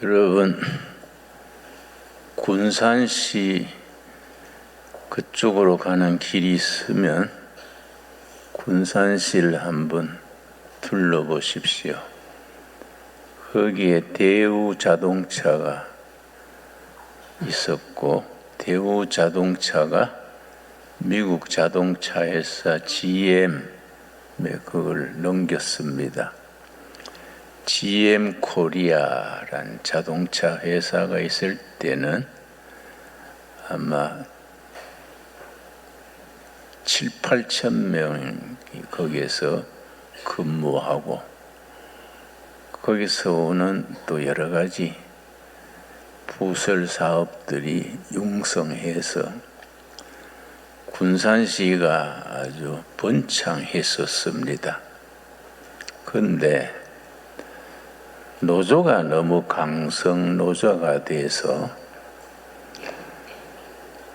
여러분, 군산시 그쪽으로 가는 길이 있으면 군산시를 한번 둘러보십시오. 거기에 대우 자동차가 있었고, 대우 자동차가 미국 자동차 회사 GM에 그걸 넘겼습니다. GM 코리아란 자동차 회사가 있을 때는 아마 7, 8천 명이 거기에서 근무하고, 거기서 오는 또 여러 가지 부설 사업들이 융성해서 군산시가 아주 번창했었습니다. 그런데 노조가 너무 강성 노조가 돼서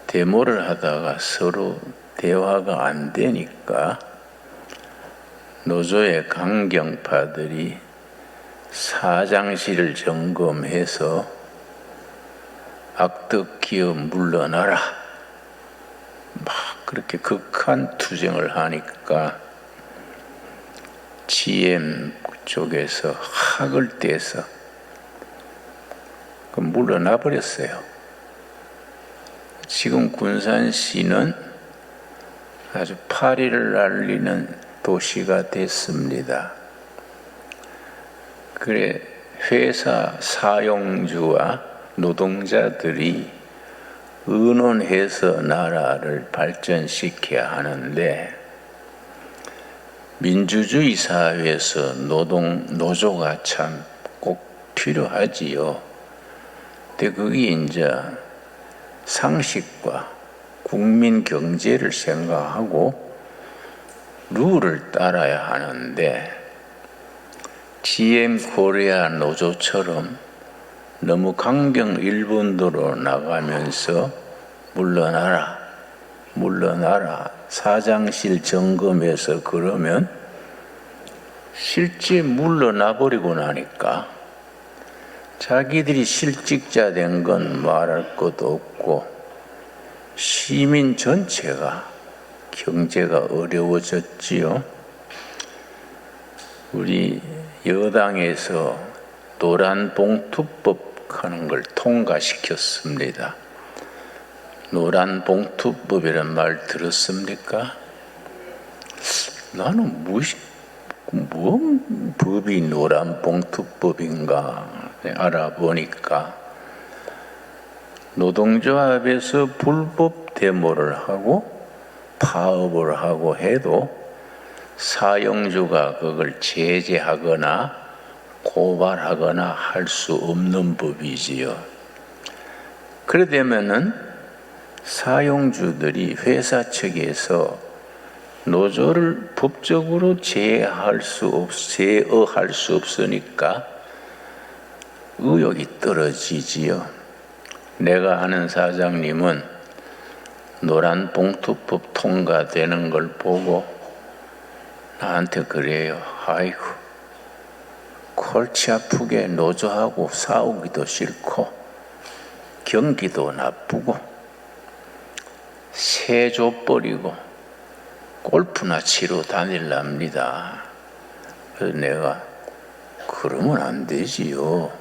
데모를 하다가 서로 대화가 안 되니까 노조의 강경파들이 사장실을 점검해서 악덕 기업 물러나라, 막 그렇게 극한 투쟁을 하니까 GM 쪽에서 학을 떼서 물러나 버렸어요. 지금 군산시는 아주 파리를 날리는 도시가 됐습니다. 그래, 회사 사용주와 노동자들이 의논해서 나라를 발전시켜야 하는데, 민주주의 사회에서 노조가 참 꼭 필요하지요. 근데 그게 이제 상식과 국민 경제를 생각하고 룰을 따라야 하는데, GM 코리아 노조처럼 너무 강경 일본도로 나가면서 물러나라 사장실 점검해서 그러면 실제 물러나 버리고 나니까 자기들이 실직자 된 건 말할 것도 없고 시민 전체가 경제가 어려워졌지요. 우리 여당에서 노란봉투법 하는 걸 통과시켰습니다. 노란봉투법이란 말 들었습니까? 나는 뭔 법이 노란봉투법인가 알아보니까 노동조합에서 불법 데모를 하고 파업을 하고 해도 사용주가 그걸 제재하거나 고발하거나 할 수 없는 법이지요. 그래 되면은 사용주들이 회사 측에서 노조를 법적으로 제어할 수 없으니까 의욕이 떨어지지요. 내가 아는 사장님은 노란봉투법 통과되는 걸 보고 나한테 그래요. 아이고, 골치 아프게 노조하고 싸우기도 싫고 경기도 나쁘고 새 줘버리고 골프나 치러 다닐랍니다. 그래서 내가 그러면 안 되지요.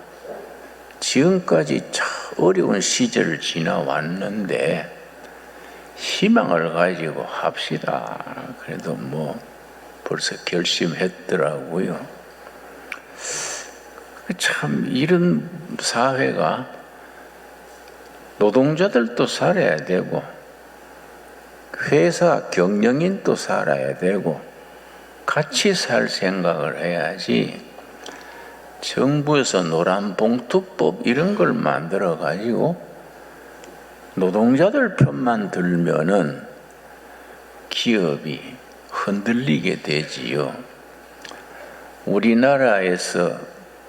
지금까지 참 어려운 시절을 지나왔는데 희망을 가지고 합시다. 그래도 뭐 벌써 결심했더라고요. 참 이런 사회가 노동자들도 살아야 되고 회사 경영인도 살아야 되고 같이 살 생각을 해야지, 정부에서 노란봉투법 이런 걸 만들어 가지고 노동자들 편만 들면은 기업이 흔들리게 되지요. 우리나라에서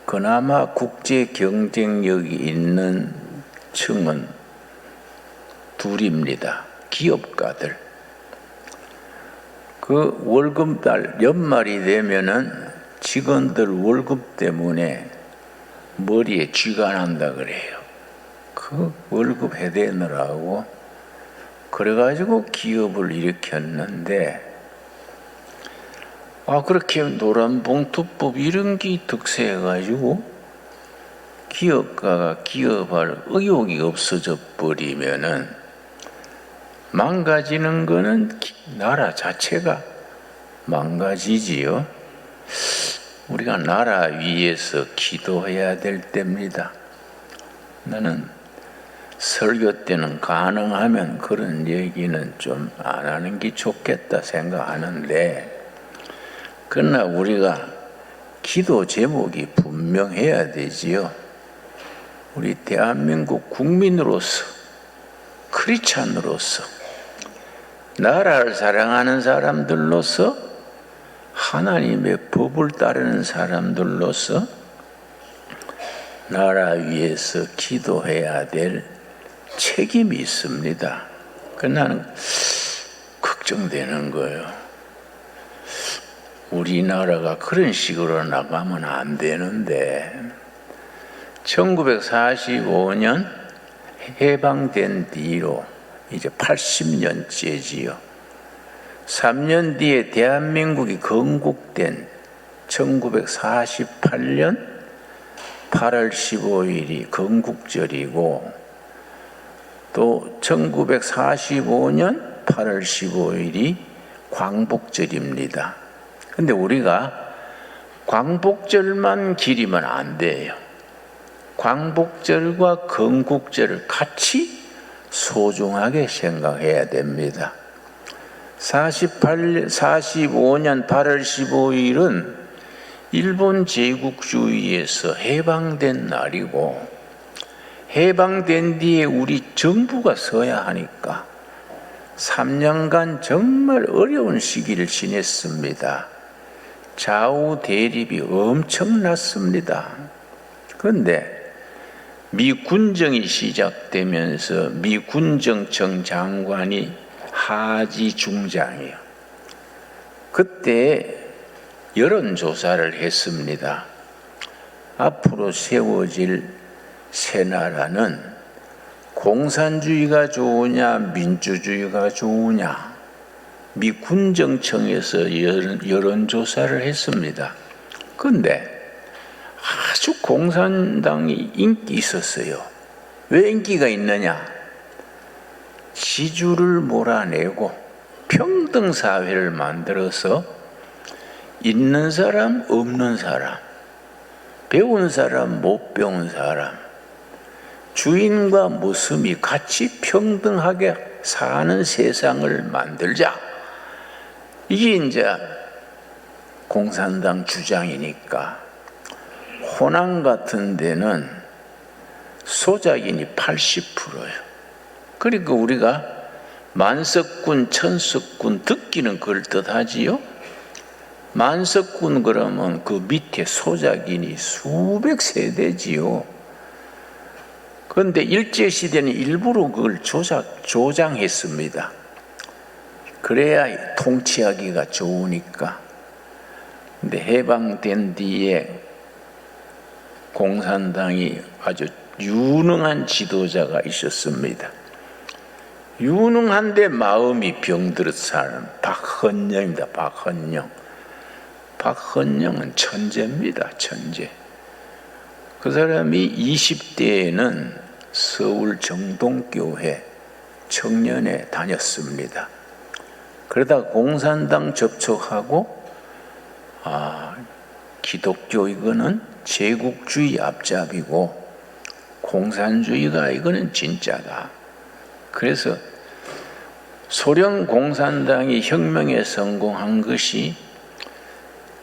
그나마 국제 경쟁력이 있는 층은 둘입니다. 기업가들. 그 월급달 연말이 되면은 직원들 월급 때문에 머리에 쥐가 난다 그래요. 그 월급 해대느라고 그래가지고 기업을 일으켰는데, 그렇게 노란봉투법 이런 게 득세해가지고 기업가가 기업할 의욕이 없어져 버리면은 망가지는 거는 나라 자체가 망가지지요. 우리가 나라 위해서 기도해야 될 때입니다. 나는 설교 때는 가능하면 그런 얘기는 좀 안 하는 게 좋겠다 생각하는데, 그러나 우리가 기도 제목이 분명해야 되지요. 우리 대한민국 국민으로서, 크리스찬으로서, 나라를 사랑하는 사람들로서, 하나님의 법을 따르는 사람들로서 나라 위해서 기도해야 될 책임이 있습니다. 나는 걱정되는 거예요. 우리나라가 그런 식으로 나가면 안 되는데, 1945년 해방된 뒤로 이제 80년째지요. 3년 뒤에 대한민국이 건국된 1948년 8월 15일이 건국절이고, 또 1945년 8월 15일이 광복절입니다. 근데 우리가 광복절만 기리면 안 돼요. 광복절과 건국절을 같이 소중하게 생각해야 됩니다. 45년 8월 15일은 일본 제국주의에서 해방된 날이고, 해방된 뒤에 우리 정부가 서야 하니까 3년간 정말 어려운 시기를 지냈습니다. 좌우 대립이 엄청났습니다. 그런데 미군정이 시작되면서 미군정청 장관이 하지 중장이요. 그때 여론조사를 했습니다. 앞으로 세워질 새 나라는 공산주의가 좋으냐 민주주의가 좋으냐, 미군정청에서 여론조사를 했습니다. 그런데 아주 공산당이 인기 있었어요. 왜 인기가 있느냐? 지주를 몰아내고 평등사회를 만들어서 있는 사람 없는 사람, 배운 사람 못 배운 사람, 주인과 모습이 같이 평등하게 사는 세상을 만들자. 이게 이제 공산당 주장이니까, 호남 같은 데는 소작인이 80%예요. 그러니까 우리가 만석군, 천석군 듣기는 그럴듯하지요. 만석군 그러면 그 밑에 소작인이 수백 세대지요. 그런데 일제시대는 일부러 그걸 조장했습니다. 그래야 통치하기가 좋으니까. 근데 해방된 뒤에 공산당이 아주 유능한 지도자가 있었습니다. 유능한데 마음이 병들었 사람, 박헌영입니다. 박헌영. 박헌영은 천재입니다. 천재. 그 사람이 20대에는 서울 정동교회 청년회 다녔습니다. 그러다 공산당 접촉하고, 기독교 이거는 제국주의 앞잡이고 공산주의가 이거는 진짜다. 그래서 소련 공산당이 혁명에 성공한 것이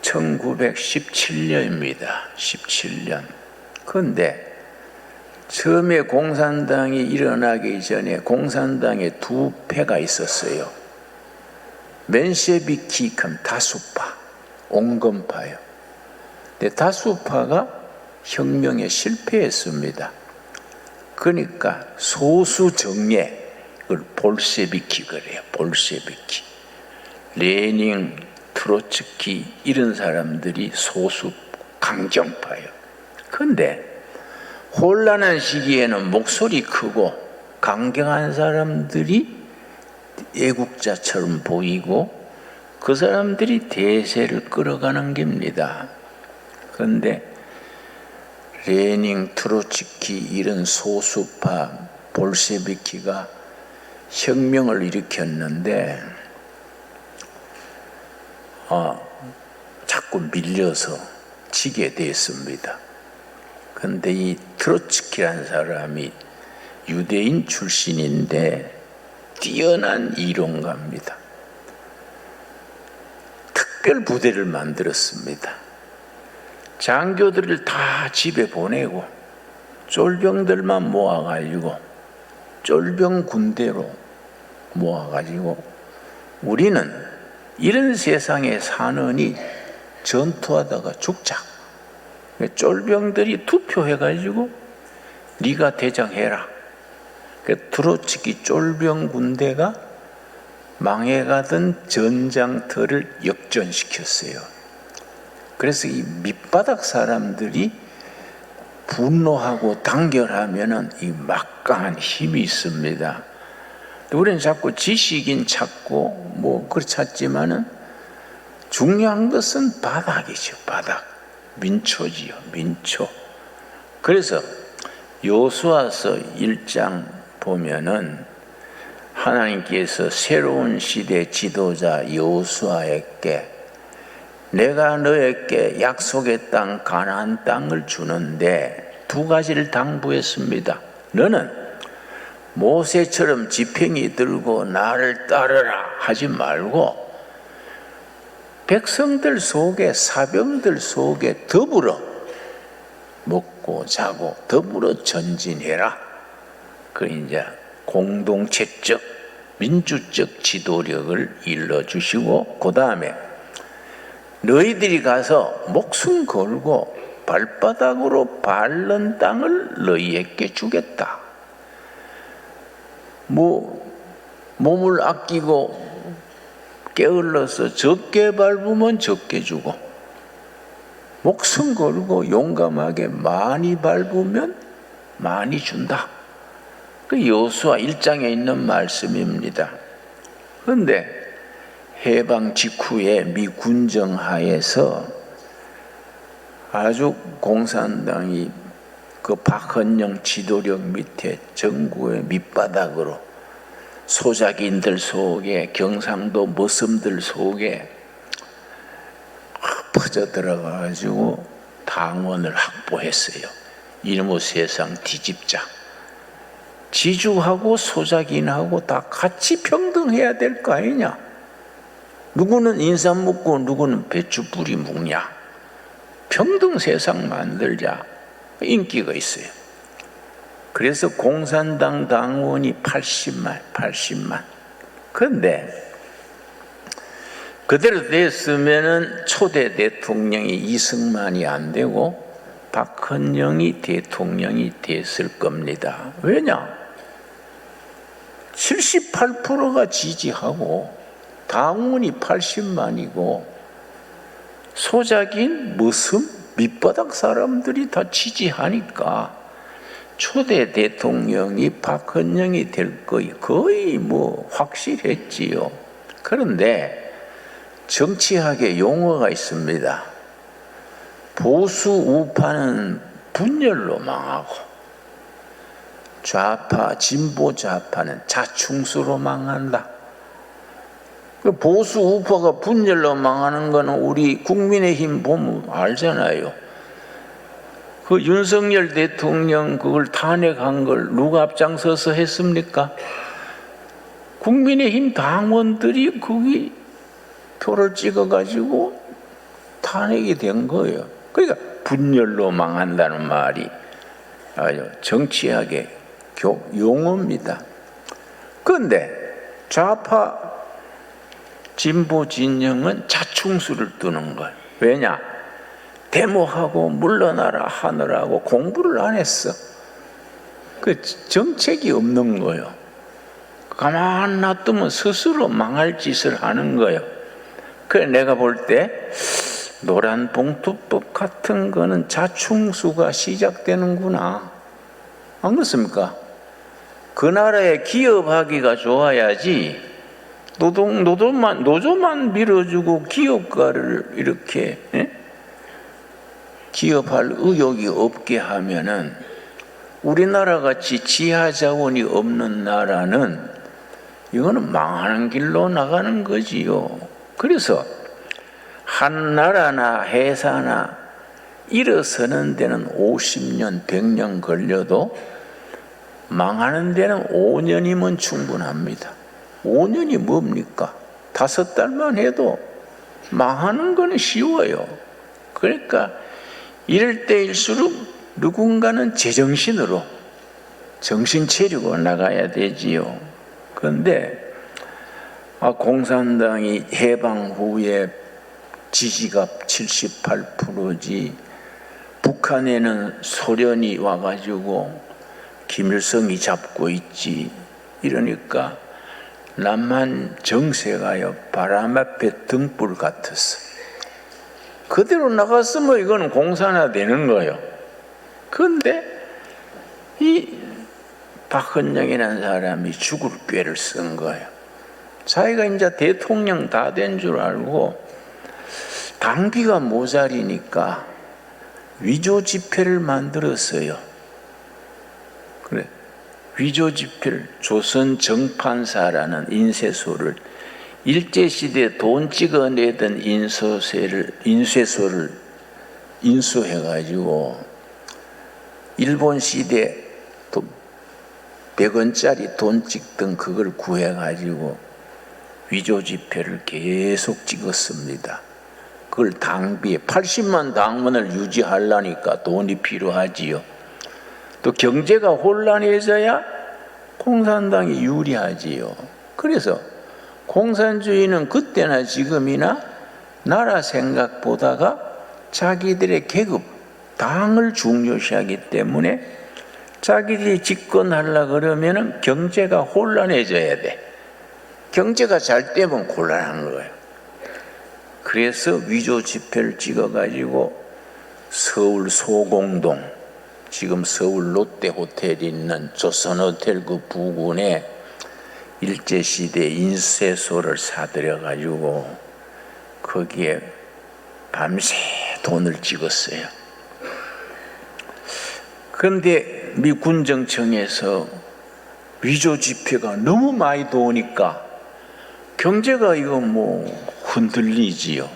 1917년입니다. 17년. 그런데 처음에 공산당이 일어나기 전에 공산당에 두 패가 있었어요. 멘셰비키 큰 다수파, 온건파요. 근데 다수파가 혁명에 실패했습니다. 그러니까 소수 정예, 그걸 볼셰비키 그래요. 볼셰비키. 레닌, 트로츠키 이런 사람들이 소수 강경파예요. 그런데 혼란한 시기에는 목소리 크고 강경한 사람들이 애국자처럼 보이고 그 사람들이 대세를 끌어가는 겁니다. 그런데 레닌, 트로츠키 이런 소수파 볼셰비키가 혁명을 일으켰는데 자꾸 밀려서 지게 됐습니다. 그런데 이 트로츠키라는 사람이 유대인 출신인데 뛰어난 이론가입니다. 특별 부대를 만들었습니다. 장교들을 다 집에 보내고 쫄병들만 모아가지고 쫄병 군대로 모아가지고 우리는 이런 세상에 사느니 전투하다가 죽자. 쫄병들이 투표해가지고 네가 대장해라. 트로츠키 쫄병 군대가 망해가던 전장터를 역전시켰어요. 그래서 이 밑바닥 사람들이 분노하고 단결하면은 이 막강한 힘이 있습니다. 우리는 자꾸 지식인 찾고 뭐 그렇 찾지만은 중요한 것은 바닥이죠. 바닥. 민초지요. 민초. 그래서 여호수아서 1장 보면은 하나님께서 새로운 시대 지도자 여호수아에게 내가 너에게 약속의 땅 가나안 땅을 주는데 두 가지를 당부했습니다. 너는 모세처럼 지팡이 들고 나를 따르라 하지 말고 백성들 속에 사병들 속에 더불어 먹고 자고 더불어 전진해라. 그 이제 공동체적 민주적 지도력을 일러주시고 그 다음에 너희들이 가서 목숨 걸고 발바닥으로 밟는 땅을 너희에게 주겠다. 몸을 아끼고 게을러서 적게 밟으면 적게 주고 목숨 걸고 용감하게 많이 밟으면 많이 준다. 그 여호수아 1장에 있는 말씀입니다. 그런데 해방 직후에 미 군정하에서 아주 공산당이 그 박헌영 지도력 밑에 정부의 밑바닥으로 소작인들 속에 경상도 머슴들 속에 퍼져 들어가가지고 당원을 확보했어요. 이놈의 세상 뒤집자. 지주하고 소작인하고 다 같이 평등해야 될 거 아니냐. 누구는 인삼 먹고 누구는 배추 뿌리 먹냐. 평등 세상 만들자. 인기가 있어요. 그래서 공산당 당원이 80만. 그런데 그대로 됐으면은 초대 대통령이 이승만이 안 되고 박헌영이 대통령이 됐을 겁니다. 왜냐? 78%가 지지하고 당원이 80만이고 소작인 머슴 밑바닥 사람들이 다 지지하니까 초대 대통령이 박헌영이 될 거의 뭐 확실했지요. 그런데 정치학에 용어가 있습니다. 보수 우파는 분열로 망하고 좌파 진보 좌파는 자충수로 망한다. 그 보수 우파가 분열로 망하는 거는 우리 국민의힘 보면 알잖아요. 그 윤석열 대통령 그걸 탄핵한 걸 누가 앞장서서 했습니까? 국민의힘 당원들이 거기 표를 찍어가지고 탄핵이 된 거예요. 그러니까 분열로 망한다는 말이 아주 정치학의 용어입니다. 그런데 좌파 진보 진영은 자충수를 두는 거예요. 왜냐? 데모하고 물러나라 하느라고 공부를 안 했어. 그 정책이 없는 거예요. 가만 놔두면 스스로 망할 짓을 하는 거예요. 그래 내가 볼 때 노란봉투법 같은 거는 자충수가 시작되는구나. 안 그렇습니까? 그 나라에 기업하기가 좋아야지 노조만 밀어주고 기업가를 이렇게 기업할 의욕이 없게 하면은 우리나라 같이 지하 자원이 없는 나라는 이거는 망하는 길로 나가는 거지요. 그래서 한 나라나 회사나 일어서는 데는 50년, 100년 걸려도 망하는 데는 5년이면 충분합니다. 5년이 뭡니까? 5달만 해도 망하는 거는 쉬워요. 그러니까 이럴 때일수록 누군가는 제정신으로 정신 차리고 나가야 되지요. 그런데 공산당이 해방 후에 지지가 78%지 북한에는 소련이 와가지고 김일성이 잡고 있지. 이러니까 남한 정세가요 바람 앞에 등불 같았어. 그대로 나갔으면 이거는 공산화 되는 거예요. 그런데 이 박헌영이라는 사람이 죽을 꾀를 쓴 거예요. 자기가 이제 대통령 다 된 줄 알고 당비가 모자리니까 위조 지폐를 만들었어요. 그래, 위조 지폐를 조선 정판사라는 인쇄소를 일제시대 돈 찍어내던 인쇄소를 인수해가지고 일본 시대 100원짜리 돈 찍던 그걸 구해가지고 위조 지폐를 계속 찍었습니다. 그걸 당비에 80만 당원을 유지하려니까 돈이 필요하지요. 또 경제가 혼란해져야 공산당이 유리하지요. 그래서 공산주의는 그때나 지금이나 나라 생각보다가 자기들의 계급, 당을 중요시하기 때문에 자기들이 집권하려고 그러면 경제가 혼란해져야 돼. 경제가 잘 되면 곤란한 거예요. 그래서 위조 지폐를 찍어가지고 서울 소공동, 지금 서울 롯데호텔이 있는 조선호텔 그 부근에 일제시대 인쇄소를 사들여가지고 거기에 밤새 돈을 찍었어요. 그런데 미 군정청에서 위조 지폐가 너무 많이 들어오니까 경제가 이거 흔들리지요.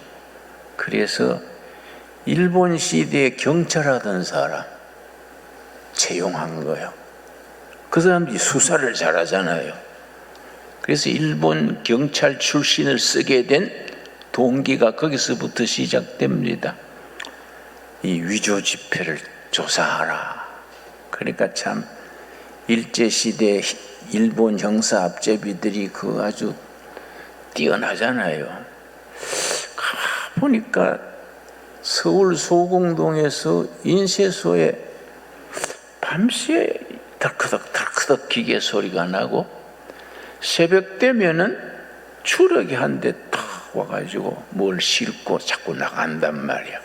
그래서 일본 시대에 경찰하던 사람 채용한 거예요. 그 사람들이 수사를 잘하잖아요. 그래서 일본 경찰 출신을 쓰게 된 동기가 거기서부터 시작됩니다. 이 위조 지폐를 조사하라. 그러니까 참 일제시대 일본 형사 앞제비들이 그 아주 뛰어나잖아요. 보니까 서울 소공동에서 인쇄소에 밤새 덜크덕 기계 소리가 나고 새벽 되면은 추럭이 한 대 탁 와가지고 뭘 싣고 자꾸 나간단 말이야.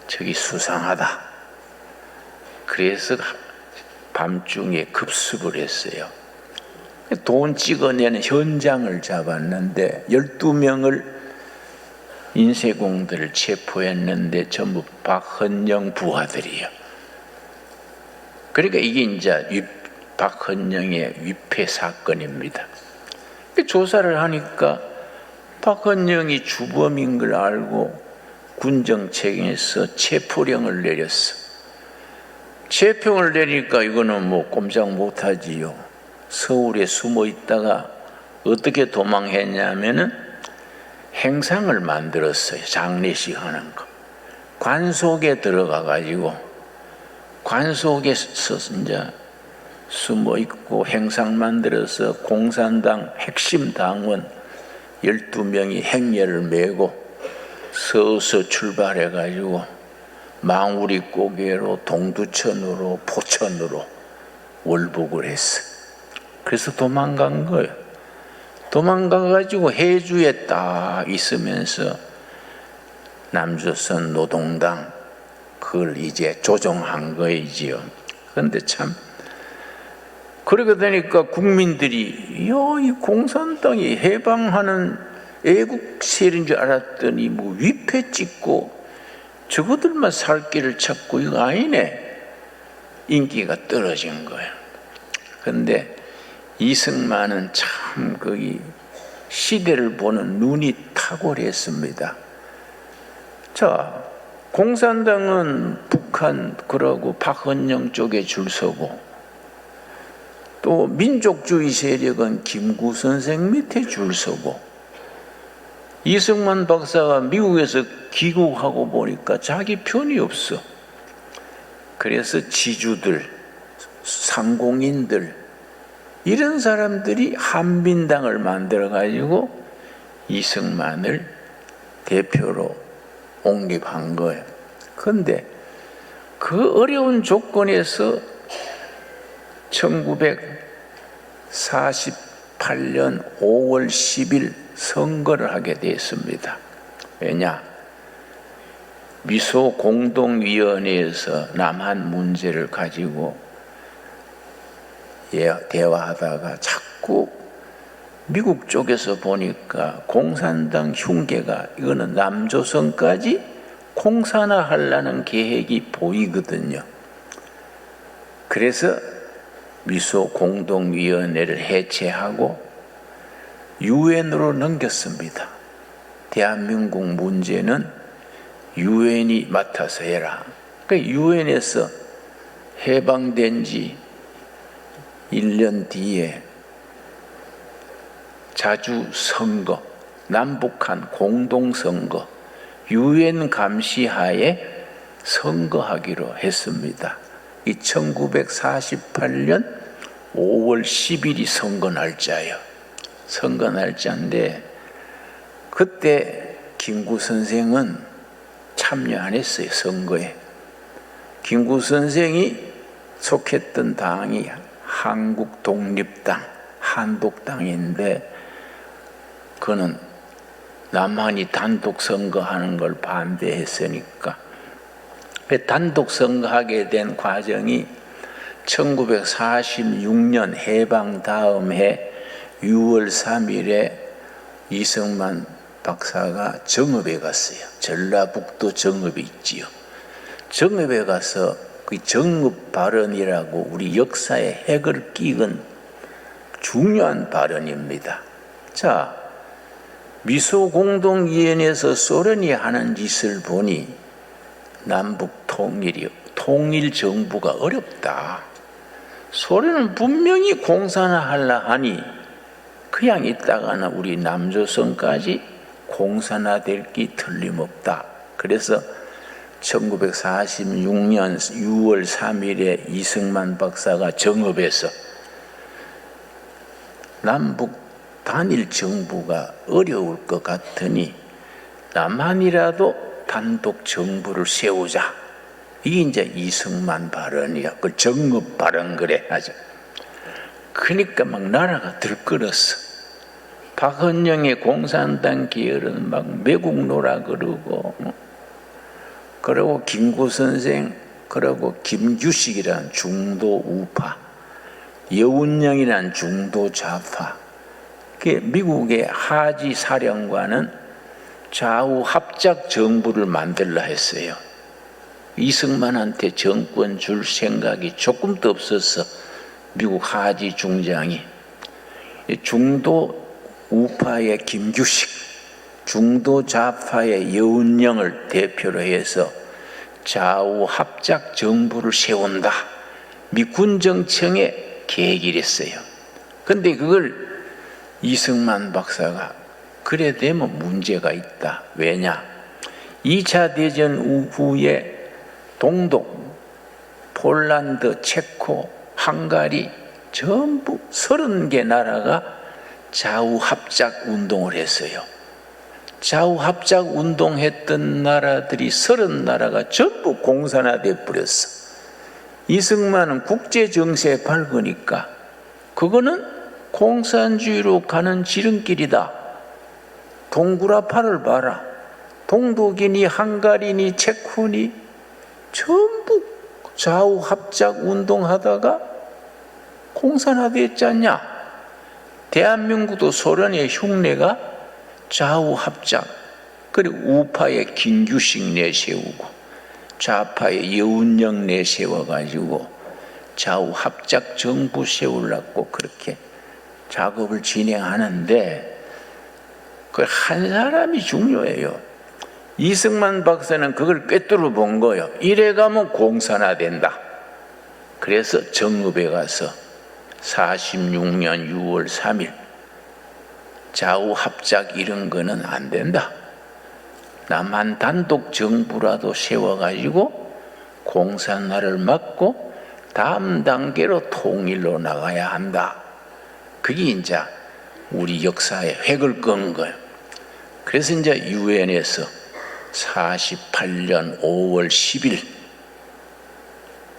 저기 수상하다. 그래서 밤중에 급습을 했어요. 돈 찍어내는 현장을 잡았는데 12명을 인쇄공들을 체포했는데 전부 박헌영 부하들이에요. 그러니까 이게 이제 박헌영의 위패 사건입니다. 조사를 하니까 박헌영이 주범인 걸 알고 군정청에서 체포령을 내렸어. 체포령을 내리니까 이거는 꼼짝 못하지요. 서울에 숨어 있다가 어떻게 도망했냐면은 행상을 만들었어요. 장례식 하는 거. 관 속에 들어가 가지고 관 속에서 이제 숨어 있고 행상 만들어서 공산당 핵심 당원 12명이 행렬을 메고 서서 출발해 가지고 망우리 고개로 동두천으로 포천으로 월북을 했어. 그래서 도망간 거예요. 도망가가지고 해주에 딱 있으면서 남조선 노동당 그걸 이제 조종한 거이지요. 그런데 참 그러게 되니까 국민들이 이 공산당이 해방하는 애국 세력인 줄 알았더니 뭐 위패 찍고 저것들만 살 길을 찾고 이거 아니네. 인기가 떨어진 거예요. 근데 이승만은 참 거기 시대를 보는 눈이 탁월했습니다. 자, 공산당은 북한 그러고 박헌영 쪽에 줄 서고 또 민족주의 세력은 김구 선생 밑에 줄 서고 이승만 박사가 미국에서 귀국하고 보니까 자기 편이 없어. 그래서 지주들, 상공인들 이런 사람들이 한민당을 만들어가지고 이승만을 대표로 옹립한 거예요. 그런데 그 어려운 조건에서 1948년 5월 10일 선거를 하게 됐습니다. 왜냐? 미소 공동위원회에서 남한 문제를 가지고 대화하다가 자꾸 미국 쪽에서 보니까 공산당 흉계가 이거는 남조선까지 공산화하려는 계획이 보이거든요. 그래서 미소 공동위원회를 해체하고 유엔으로 넘겼습니다. 대한민국 문제는 유엔이 맡아서 해라. 그러니까 유엔에서 해방된 지 1년 뒤에 자주 선거, 남북한 공동선거, 유엔 감시하에 선거하기로 했습니다. 이 1948년 5월 10일이 선거 날짜예요. 선거 날짜인데 그때 김구 선생은 참여 안 했어요. 선거에. 김구 선생이 속했던 당이 한국독립당, 한독당인데 그는 남한이 단독 선거하는 걸 반대했으니까 단독 선거하게 된 과정이 1946년 해방 다음 해 6월 3일에 이승만 박사가 정읍에 갔어요. 전라북도 정읍에 있지요. 정읍에 가서 그 정읍 발언이라고 우리 역사에 핵을 끼건 중요한 발언입니다. 자, 미소공동위원회에서 소련이 하는 짓을 보니 남북 통일 정부가 어렵다. 소련은 분명히 공산화하려 하니 그냥 있다가는 우리 남조선까지 공산화될 게 틀림없다. 그래서 1946년 6월 3일에 이승만 박사가 정읍에서 남북 단일 정부가 어려울 것 같으니 남한이라도 단독 정부를 세우자. 이게 이제 이승만 발언이야. 그 정읍 발언 그래 하죠. 그러니까 막 나라가 들끓었어. 박헌영의 공산당 계열은 막 매국노라 그러고, 그리고 김구 선생, 그리고 김규식이란 중도 우파, 여운영이란 중도 좌파. 미국의 하지 사령관은 좌우 합작 정부를 만들라 했어요. 이승만한테 정권 줄 생각이 조금도 없었어. 미국 하지 중장이. 중도 우파의 김규식, 중도 좌파의 여운영을 대표로 해서 좌우 합작 정부를 세운다. 미 군정청에 계획을 했어요. 근데 그걸 이승만 박사가 그래 되면 문제가 있다. 왜냐? 2차 대전 후에 동독, 폴란드, 체코, 헝가리 전부 30개 나라가 좌우합작 운동을 했어요. 좌우합작 운동했던 나라들이 30나라가 전부 공산화돼 버렸어. 이승만은 국제정세에 밝으니까 그거는 공산주의로 가는 지름길이다. 동구라파를 봐라. 동독이니 헝가리니 체코니 전부 좌우합작 운동하다가 공산화됐지 않냐? 대한민국도 소련의 흉내가 좌우 합작, 그리고 우파의 김규식 내세우고 좌파의 여운영 내세워가지고 좌우 합작 정부 세우려고 그렇게 작업을 진행하는데 그 한 사람이 중요해요. 이승만 박사는 그걸 꿰뚫어 본 거예요. 이래가면 공산화된다. 그래서 정읍에 가서 46년 6월 3일 좌우 합작 이런 거는 안 된다. 남한 단독 정부라도 세워가지고 공산화를 막고 다음 단계로 통일로 나가야 한다. 그게 이제 우리 역사의 획을 끄는 거예요. 그래서 이제 유엔에서 48년 5월 10일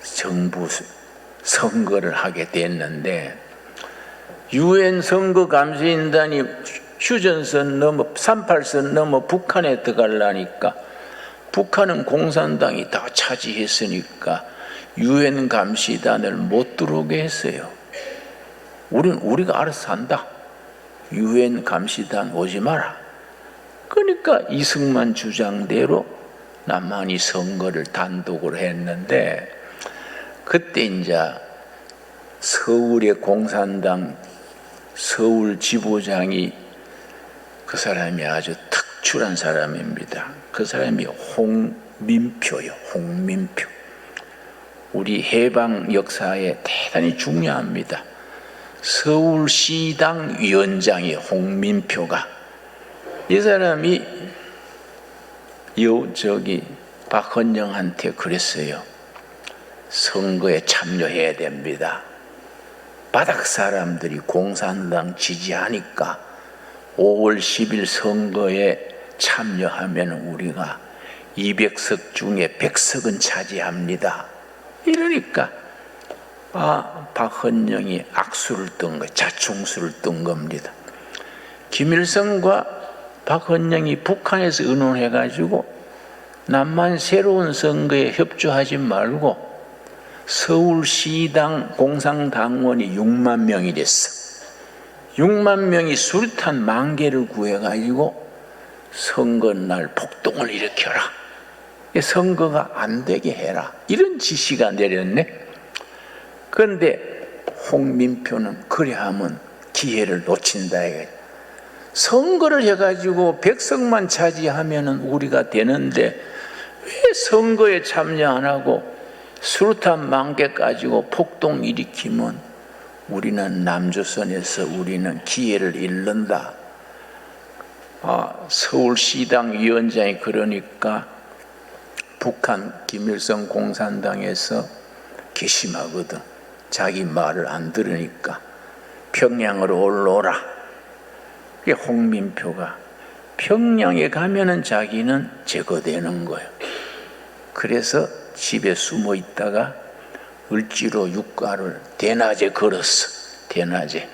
정부 선거를 하게 됐는데 유엔 선거감시인단이 휴전선 넘어 38선 넘어 북한에 들어가려니까 북한은 공산당이 다 차지했으니까 유엔 감시단을 못 들어오게 했어요. 우리가 알아서 한다. 유엔 감시단 오지 마라. 그러니까 이승만 주장대로 남한이 선거를 단독으로 했는데 그때 이제 서울의 공산당 서울 지부장이 그 사람이 아주 특출한 사람입니다. 그 사람이 홍민표요. 홍민표. 우리 해방 역사에 대단히 중요합니다. 서울시당 위원장이 홍민표가 이 사람이 박헌영한테 그랬어요. 선거에 참여해야 됩니다. 바닥 사람들이 공산당 지지하니까 5월 10일 선거에 참여하면 우리가 200석 중에 100석은 차지합니다. 이러니까 박헌영이 악수를 뜬 거예요. 자충수를 뜬 겁니다. 김일성과 박헌영이 북한에서 의논해가지고 남한 새로운 선거에 협조하지 말고 서울시당 공산당원이 6만 명이 됐어. 6만 명이 수류탄 10,000개를 구해가지고 선거날 폭동을 일으켜라. 선거가 안 되게 해라. 이런 지시가 내렸네. 그런데 홍민표는 그래 하면 기회를 놓친다. 선거를 해가지고 100석만 차지하면 우리가 되는데 왜 선거에 참여 안 하고 수류탄 10,000개 가지고 폭동 일으키면 우리는 남조선에서 우리는 기회를 잃는다. 서울시당 위원장이 그러니까 북한 김일성 공산당에서 괘씸하거든. 자기 말을 안 들으니까 평양으로 올라오라. 홍민표가 평양에 가면은 자기는 제거되는 거예요. 그래서 집에 숨어 있다가 을지로 육가를 대낮에 걸었어. 대낮에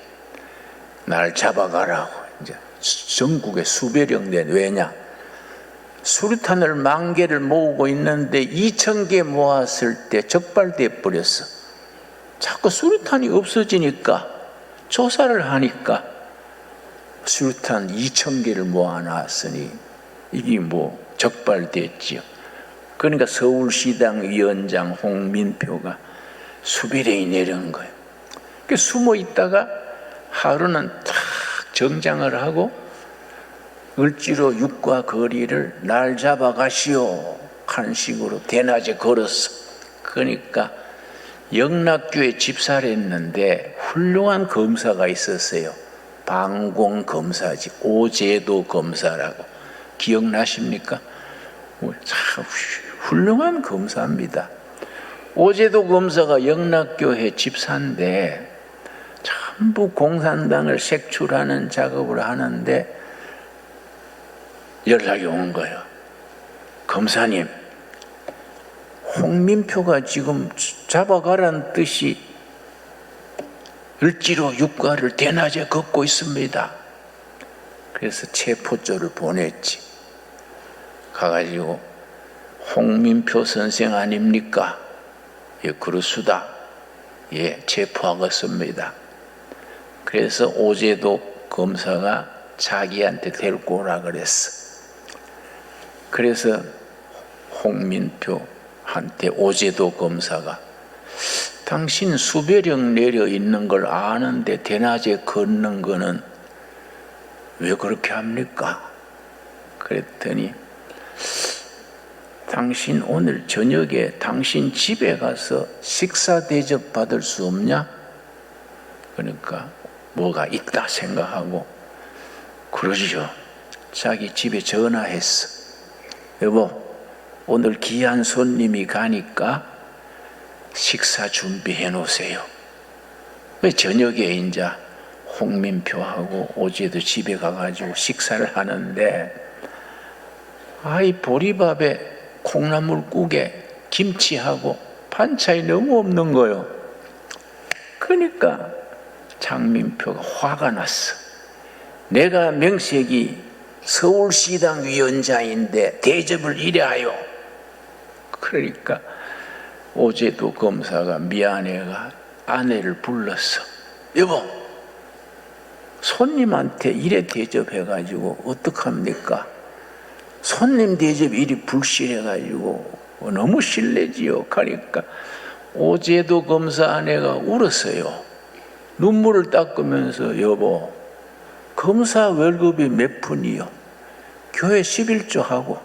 날 잡아가라고. 이제 전국에 수배령 된. 왜냐? 수류탄을 10,000개를 모으고 있는데 2,000개 모았을 때 적발돼 버렸어. 자꾸 수류탄이 없어지니까 조사를 하니까 수류탄 2,000개를 모아놨으니 이게 적발됐지요. 그러니까 서울시당 위원장 홍민표가 수비령이 내린 거예요. 숨어 있다가 하루는 탁 정장을 하고 을지로 육과 거리를 날 잡아가시오 하는 식으로 대낮에 걸었어. 그러니까 영락교에 집사를 했는데 훌륭한 검사가 있었어요. 방공 검사지. 오제도 검사라고. 기억나십니까? 참 훌륭한 검사입니다. 오제도 검사가 영락교회 집사인데 전부 공산당을 색출하는 작업을 하는데 연락이 온 거예요. 검사님, 홍민표가 지금 잡아가라는 뜻이 을지로 육가를 대낮에 걷고 있습니다. 그래서 체포조를 보냈지. 가가지고 홍민표 선생 아닙니까? 예, 그렇수다. 체포하겠습니다. 그래서 오제도 검사가 자기한테 데리고 오라 그랬어. 그래서 홍민표한테 오제도 검사가 당신 수배령 내려 있는 걸 아는데 대낮에 걷는 거는 왜 그렇게 합니까? 그랬더니 당신 오늘 저녁에 당신 집에 가서 식사 대접 받을 수 없냐? 그러니까 뭐가 있다 생각하고 그러지요. 자기 집에 전화했어. 여보, 오늘 귀한 손님이 가니까 식사 준비해 놓으세요. 왜 저녁에 이제 홍민표하고 오제도 집에 가가지고 식사를 하는데 아이 보리밥에 콩나물국에 김치하고 반찬이 너무 없는 거요. 그러니까 장민표가 화가 났어. 내가 명색이 서울시당 위원장인데 대접을 이래 하요. 그러니까 오제도 검사가 미안해가 아내를 불렀어. 여보, 손님한테 이래 대접해가지고 어떡합니까? 손님 대접 이리 불실해가지고 너무 실례지요. 그러니까 오제도 검사 아내가 울었어요. 눈물을 닦으면서 여보, 검사 월급이 몇 푼이요? 교회 11조 하고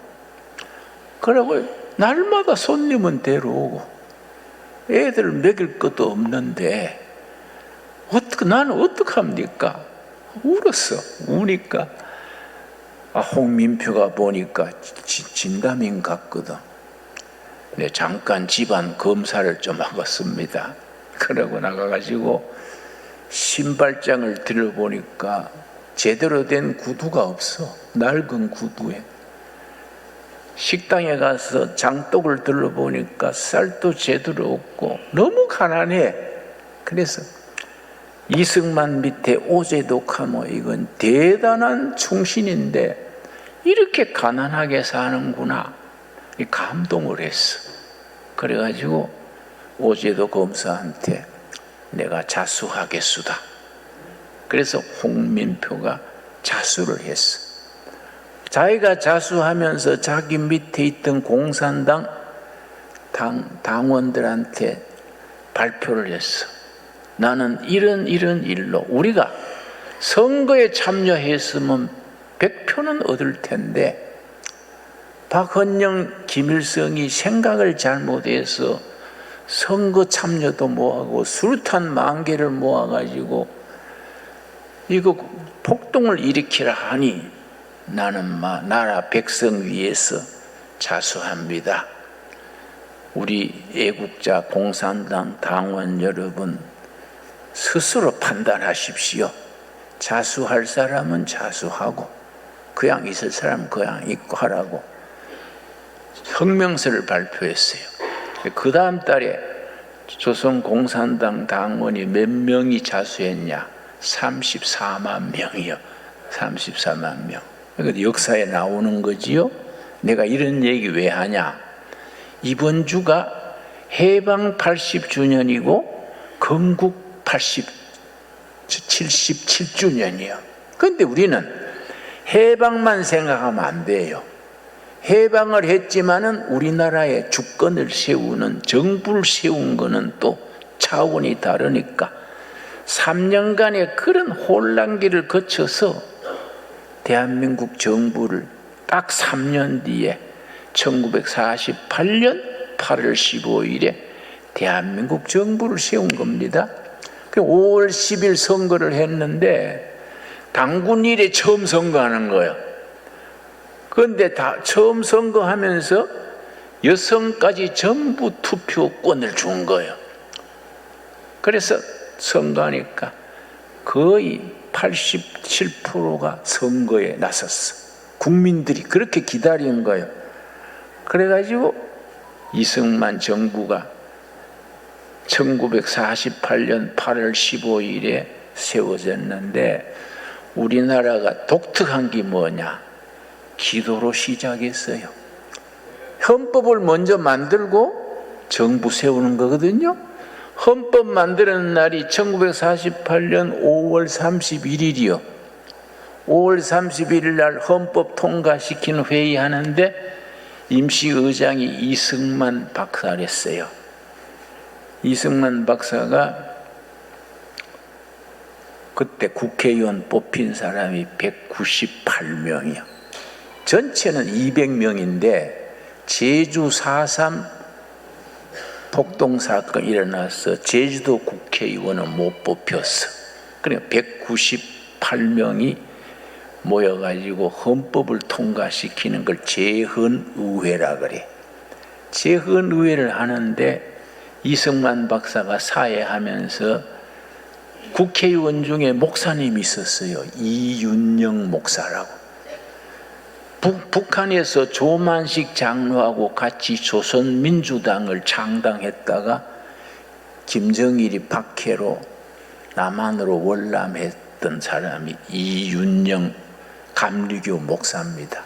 그러고 날마다 손님은 데려오고 애들 먹일 것도 없는데 나는 어떡합니까? 울었어. 우니까 홍민표가 보니까 진담인 같거든. 네, 잠깐 집안 검사를 좀 하겠습니다. 그러고 나가가지고 신발장을 들어보니까 제대로 된 구두가 없어. 낡은 구두에. 식당에 가서 장독을 들러보니까 쌀도 제대로 없고 너무 가난해. 그래서 이승만 밑에 오제도 카모 이건 대단한 충신인데 이렇게 가난하게 사는구나. 감동을 했어. 그래가지고 오제도 검사한테 내가 자수하겠수다. 그래서 홍민표가 자수를 했어. 자기가 자수하면서 자기 밑에 있던 공산당 당원들한테 발표를 했어. 나는 이런 일로 우리가 선거에 참여했으면 100표는 얻을 텐데 박헌영, 김일성이 생각을 잘못해서 선거 참여도 못하고 수류탄 10,000개를 모아가지고 이거 폭동을 일으키라 하니 나는 나라 백성 위해서 자수합니다. 우리 애국자 공산당 당원 여러분 스스로 판단하십시오. 자수할 사람은 자수하고 그냥 있을 사람은 그냥 있고 하라고 성명서를 발표했어요. 그 다음 달에 조선 공산당 당원이 몇 명이 자수했냐? 34만 명이요. 34만 명. 그러니까 역사에 나오는 거지요. 내가 이런 얘기 왜 하냐? 이번 주가 해방 80주년이고 건국 77주년이요. 그런데 우리는 해방만 생각하면 안 돼요. 해방을 했지만은 우리나라의 주권을 세우는 정부를 세운 거는 또 차원이 다르니까 3년간의 그런 혼란기를 거쳐서 대한민국 정부를 딱 3년 뒤에 1948년 8월 15일에 대한민국 정부를 세운 겁니다. 5월 10일 선거를 했는데 당군 일에 처음 선거하는 거예요. 그런데 처음 선거하면서 여성까지 전부 투표권을 준 거예요. 그래서 선거하니까 거의 87%가 선거에 나섰어. 국민들이 그렇게 기다린 거예요. 그래가지고 이승만 정부가 1948년 8월 15일에 세워졌는데 우리나라가 독특한 게 뭐냐? 기도로 시작했어요. 헌법을 먼저 만들고 정부 세우는 거거든요. 헌법 만드는 날이 1948년 5월 31일이요. 5월 31일 날 헌법 통과시키는 회의하는데 임시의장이 이승만 박사랬어요. 이승만 박사가 그때 국회의원 뽑힌 사람이 198명이요. 전체는 200명인데 제주 4.3 폭동사건 일어나서 제주도 국회의원은 못 뽑혔어. 그러니까 198명이 모여가지고 헌법을 통과시키는 걸 재헌의회라 그래. 재헌의회를 하는데 이승만 박사가 사회하면서 국회의원 중에 목사님이 있었어요. 이윤영 목사라고. 북한에서 조만식 장로하고 같이 조선민주당을 창당했다가 김정일이 박해로 남한으로 월남했던 사람이 이윤영 감리교 목사입니다.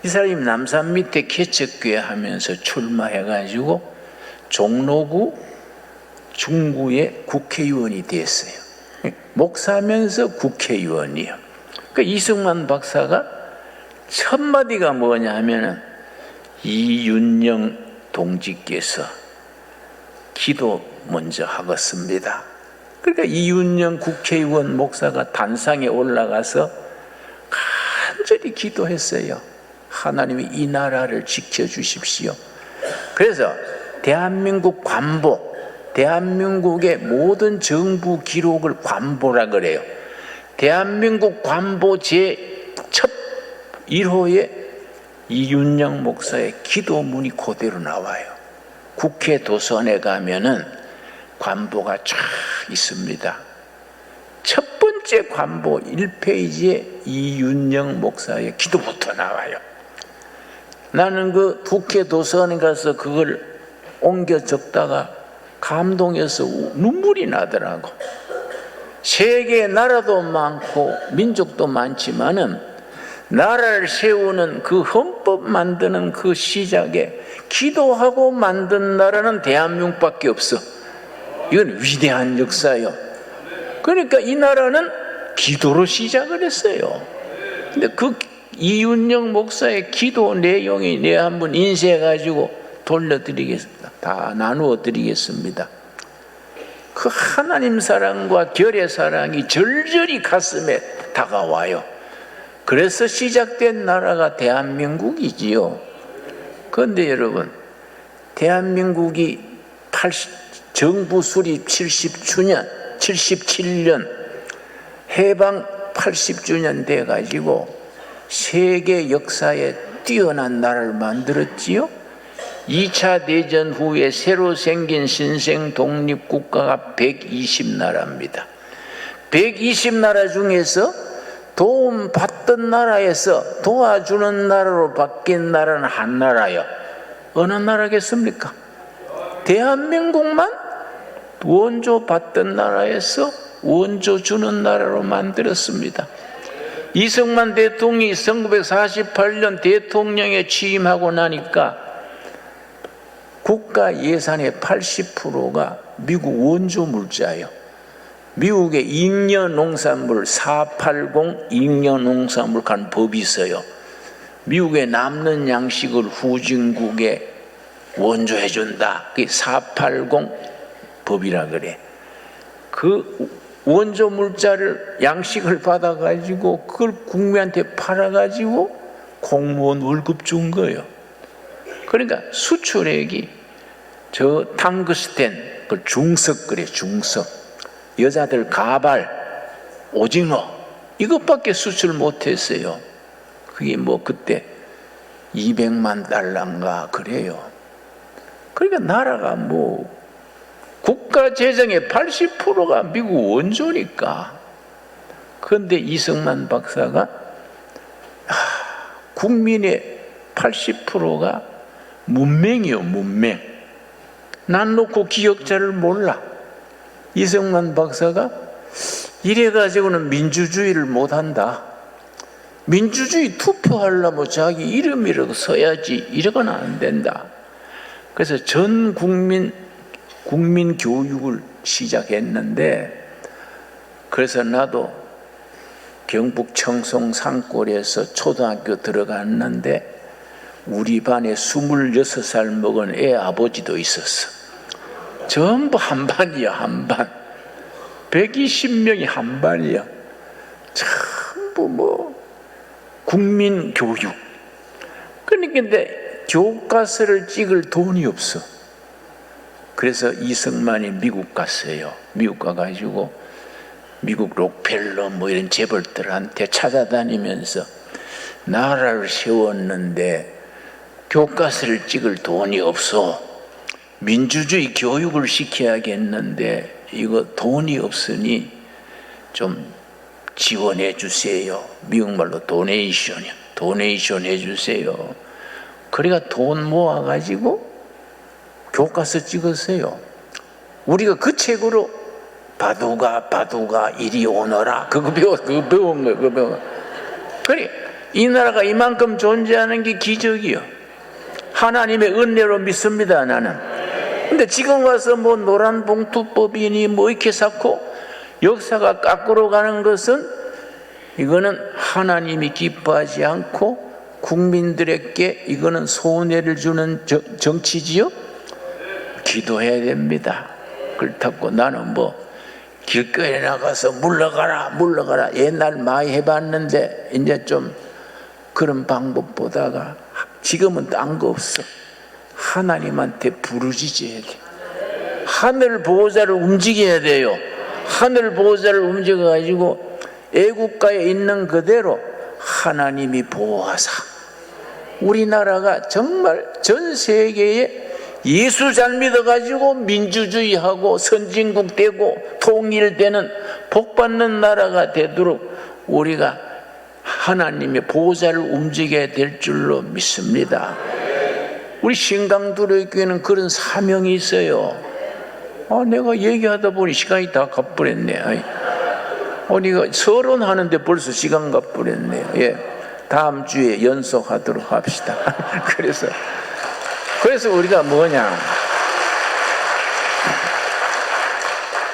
이 사람이 남산 밑에 개척교회 하면서 출마해가지고 종로구 중구의 국회의원이 됐어요. 목사면서 국회의원이요. 그러니까 이승만 박사가 첫 마디가 뭐냐 하면은 이윤영 동지께서 기도 먼저 하겠습니다. 그러니까 이윤영 국회의원 목사가 단상에 올라가서 간절히 기도했어요. 하나님이 이 나라를 지켜주십시오. 그래서 대한민국 관보, 대한민국의 모든 정부 기록을 관보라 그래요. 대한민국 관보 제1 1호에 이윤영 목사의 기도문이 그대로 나와요. 국회 도서관에 가면은 관보가 쫙 있습니다. 첫 번째 관보 1페이지에 이윤영 목사의 기도부터 나와요. 나는 그 국회 도서관에 가서 그걸 옮겨 적다가 감동해서 눈물이 나더라고. 세계의 나라도 많고 민족도 많지만은 나라를 세우는 그 헌법 만드는 그 시작에 기도하고 만든 나라는 대한민국밖에 없어. 이건 위대한 역사예요. 그러니까 이 나라는 기도로 시작을 했어요. 근데 그 이윤영 목사의 기도 내용이 내가 한번 인쇄해가지고 돌려드리겠습니다. 다 나누어 드리겠습니다. 그 하나님 사랑과 결의 사랑이 절절히 가슴에 다가와요. 그래서 시작된 나라가 대한민국이지요. 그런데 여러분, 대한민국이 정부 수립 70주년, 77년, 해방 80주년 돼가지고 세계 역사에 뛰어난 나라를 만들었지요. 2차 대전 후에 새로 생긴 신생 독립국가가 120나라입니다. 120나라 중에서 도움 받던 나라에서 도와주는 나라로 바뀐 나라는 한 나라요. 어느 나라겠습니까? 대한민국만 원조 받던 나라에서 원조 주는 나라로 만들었습니다. 이승만 대통령이 1948년 대통령에 취임하고 나니까 국가 예산의 80%가 미국 원조 물자예요. 미국의 잉여 농산물 480 잉여 농산물 간 법이 있어요. 미국에 남는 양식을 후진국에 원조해 준다. 그게 480 법이라 그래. 그 원조 물자를 양식을 받아 가지고 그걸 국민한테 팔아 가지고 공무원 월급 준 거예요. 그러니까 수출액이 저 탕그스텐 그 중석 그래, 중석. 여자들 가발, 오징어 이것밖에 수출 못했어요. 그게 뭐 그때 200만 달러인가 그래요. 그러니까 나라가 뭐 국가 재정의 80%가 미국 원조니까. 그런데 이승만 박사가 국민의 80%가 문맹이요, 문맹. 난 놓고 기억자를 몰라. 이승만 박사가 이래가지고는 민주주의를 못한다. 민주주의 투표하려면 자기 이름이라도 써야지. 이러고는 안 된다. 그래서 전 국민 국민 교육을 시작했는데, 그래서 나도 경북 청송 산골에서 초등학교 들어갔는데 우리 반에 26살 먹은 애 아버지도 있었어. 전부 한 반이야, 한 반. 120명이 한 반이야. 전부 뭐 국민 교육. 그런데 교과서를 찍을 돈이 없어. 그래서 이승만이 미국 갔어요. 미국 가가지고 미국 록펠러 뭐 이런 재벌들한테 찾아다니면서 나라를 세웠는데 교과서를 찍을 돈이 없어. 민주주의 교육을 시켜야겠는데 이거 돈이 없으니 좀 지원해 주세요. 미국말로 도네이션이요. 도네이션 해주세요. 그러니까 돈 모아가지고 교과서 찍었어요. 우리가 그 책으로 바두가 이리 오너라 그거 배운 거예요. 그래, 이 나라가 이만큼 존재하는 게 기적이요. 하나님의 은혜로 믿습니다, 나는. 근데 지금 와서 뭐 노란봉투법이니 뭐 이렇게 쌓고 역사가 거꾸로 가는 것은 이거는 하나님이 기뻐하지 않고 국민들에게 이거는 손해를 주는 정치지요. 기도해야 됩니다. 그렇다고 나는 뭐 길거리에 나가서 물러가라 옛날 많이 해봤는데 이제 좀 그런 방법 보다가 지금은 딴 거 없어. 하나님한테 부르짖어야 돼. 하늘 보호자를 움직여야 돼요. 하늘 보호자를 움직여가지고 애국가에 있는 그대로 하나님이 보호하사 우리나라가 정말 전 세계에 예수 잘 믿어가지고 민주주의하고 선진국 되고 통일되는 복받는 나라가 되도록 우리가 하나님의 보호자를 움직여야 될 줄로 믿습니다. 우리 신강두려교회는 그런 사명이 있어요. 내가 얘기하다 보니 시간이 다 가버렸네. 우리가 서론하는데 벌써 시간 가버렸네요. 예, 다음 주에 연속하도록 합시다. 그래서 우리가 뭐냐,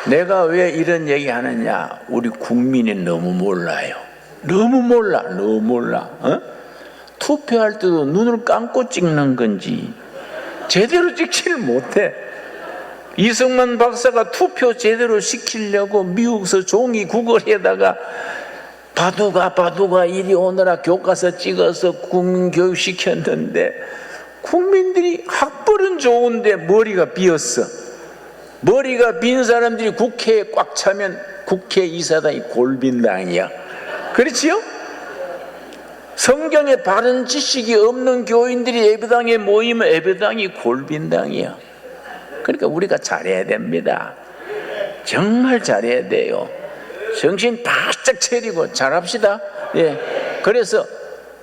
내가 왜 이런 얘기 하느냐, 우리 국민이 너무 몰라요. 너무 몰라. 투표할 때도 눈을 감고 찍는 건지 제대로 찍지를 못해. 이승만 박사가 투표 제대로 시키려고 미국서 종이 구걸에다가 바두가 이리 오너라 교과서 찍어서 국민교육 시켰는데 국민들이 학벌은 좋은데 머리가 비었어. 머리가 빈 사람들이 국회에 꽉 차면 국회의사당이 골빈당이야. 그렇지요? 성경에 바른 지식이 없는 교인들이 예배당에 모이면 예배당이 골빈당이야. 그러니까 우리가 잘해야 됩니다. 정말 잘해야 돼요. 정신 바짝 차리고 잘합시다. 예. 그래서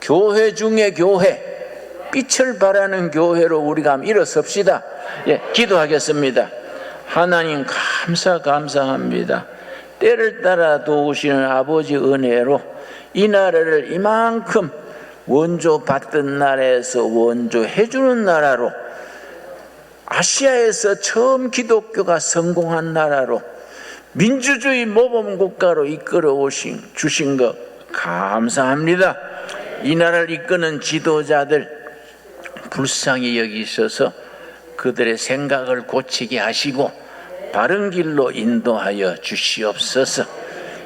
교회 중에 교회, 빛을 발하는 교회로 우리가 한번 일어섭시다. 예. 기도하겠습니다. 하나님 감사합니다. 때를 따라 도우시는 아버지 은혜로 이 나라를 이만큼 원조 받던 나라에서 원조해주는 나라로, 아시아에서 처음 기독교가 성공한 나라로, 민주주의 모범국가로 이끌어 주신 것 감사합니다. 이 나라를 이끄는 지도자들 불쌍히 여기셔서 그들의 생각을 고치게 하시고 바른 길로 인도하여 주시옵소서.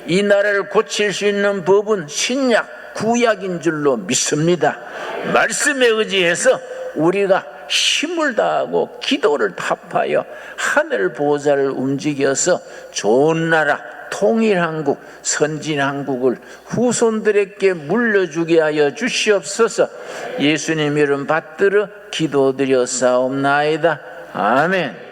이 나라를 고칠 수 있는 법은 신약, 구약인 줄로 믿습니다. 말씀에 의지해서 우리가 힘을 다하고 기도를 합하여 하늘 보호자를 움직여서 좋은 나라, 통일한국, 선진한국을 후손들에게 물려주게 하여 주시옵소서. 예수님 이름 받들어 기도드려 싸움나이다. 아멘.